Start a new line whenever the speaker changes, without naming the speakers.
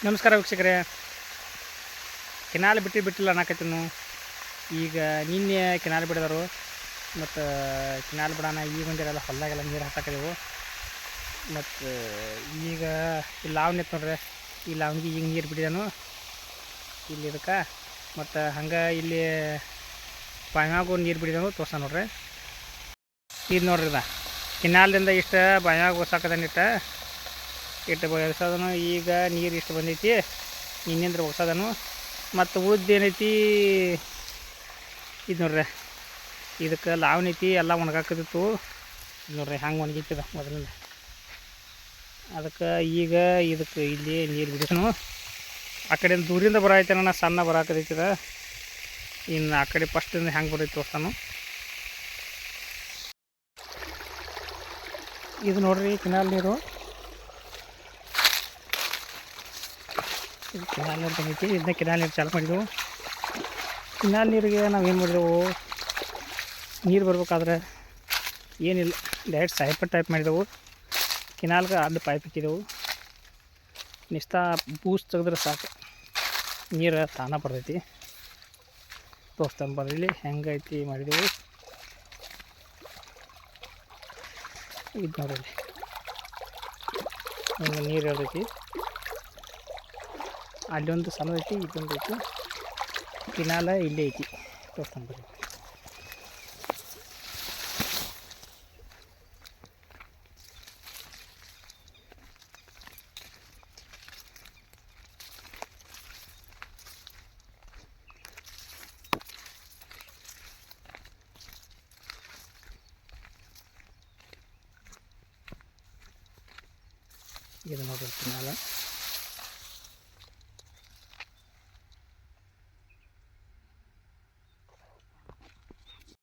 ನಮಸ್ಕಾರ ವೀಕ್ಷಕರೇ. ಕೆನಾಲ್ ಬಿಟ್ಟಿಲ್ಲ ಅನ್ನಕತ್ತೀನಿ. ಈಗ ನಿನ್ನೆ ಕೆನಾಲ್ ಬಿಡಿದರು ಮತ್ತು ಕೆನಾಲ್ ಬಿಡೋಣ ಈಗ ಬಂದಿರಲ್ಲ ಹೊಲದಾಗೆಲ್ಲ ನೀರು ಹಾಕಾಕಿದೆವು. ಮತ್ತು ಈಗ ಇಲ್ಲಿ ಲಾವಣಿ ಇತ್ತು ನೋಡ್ರಿ, ಈ ಲಾವಣಿಗೆ ಈಗ ನೀರು ಬಿಟ್ಟಿದ್ದಾನು ಇಲ್ಲಿ ಇದಕ್ಕೆ. ಮತ್ತು ಹಂಗೆ ಇಲ್ಲಿ ಬಾವ್ಯಾಗೂ ನೀರು ಬಿಟ್ಟಿದ್ದಾನು ತೋರ್ಸ ನೋಡ್ರಿ. ಇದು ನೋಡ್ರಿ, ಕೆನಾಲ್ದಿಂದ ಇಷ್ಟು ಬಾವ್ಯಾಗ ಹೊಸಾಕದನಿಟ್ಟು ಬಯಸೋದನು. ಈಗ ನೀರು ಇಷ್ಟು ಬಂದೈತಿ, ಇನ್ನಿಂದ್ರೆ ಹೊಸದನು. ಮತ್ತು ಉದ್ದು ಏನೈತಿ ಇದು ನೋಡ್ರಿ, ಇದಕ್ಕೆ ಲಾವಣಿ ಐತಿ ಎಲ್ಲ ಒಣಗಾಕದಿತ್ತು. ಇದು ನೋಡ್ರಿ ಹಂಗೆ ಒಣಗಿತ್ತದ ಮೊದಲಿಂದ. ಅದಕ್ಕೆ ಈಗ ಇದಕ್ಕೆ ಇಲ್ಲಿ ನೀರು ಬಿಡಿಸನು. ಆ ಕಡೆಯಿಂದ ದೂರಿಂದ ಬರೈತೆ ನಾನು ಸಣ್ಣ ಬರಾಕದೈತದ. ಇನ್ನು ಆ ಕಡೆ ಫಸ್ಟಿಂದ ಹೆಂಗೆ ಬರೈತೆ ತೋರ್ತಾನು. ಇದು ನೋಡ್ರಿ ಕೆನಾಲ್ ನೀರು. ಇದು ಕೆನಾಲ್ ನೀರು ಬಂದೈತಿ. ಇದನ್ನ ಕೆನಾಲ್ ನೀರು ಚಾಲು ಮಾಡಿದೆವು. ಕೆನಾಲ್ ನೀರಿಗೆ ನಾವೇನು ಮಾಡಿದೆವು, ನೀರು ಬರ್ಬೇಕಾದ್ರೆ ಏನಿಲ್ಲ, ಡೈರೆಕ್ಟ್ ಸೈಪರ್ ಟೈಪ್ ಮಾಡಿದೆವು. ಕೆನಾಲ್ಗೆ ಅಡ್ಡ ಪೈಪ್ ಇಟ್ಟಿದ್ದೆವು. ನಿಸ್ತಾ ಬೂಸ್ ತೆಗೆದ್ರೆ ಸಾಕು, ನೀರು ತಾನ ಬರ್ತೈತಿ. ತೋರಿಸ್ತಾನೆ ಬರ್ರಿ ಹೆಂಗೈತಿ ಮಾಡಿದೆವು. ಇದು ನೋಡ್ರಿ, ಹಿಂಗೆ ನೀರು ಇರ್ತೈತಿ. ಅಲ್ಲೊಂದು ಸಣ್ಣ ಐತಿ, ಇದೊಂದು ಐತಿ. ಕೆನಾಲ ಇಲ್ಲೇ ಐತಿ, ತೋರಿಸ್ತಾನೆ ಬರ್ರಿ. ಇದು ನೋಡ್ರಿ ಕೆನಾಲ.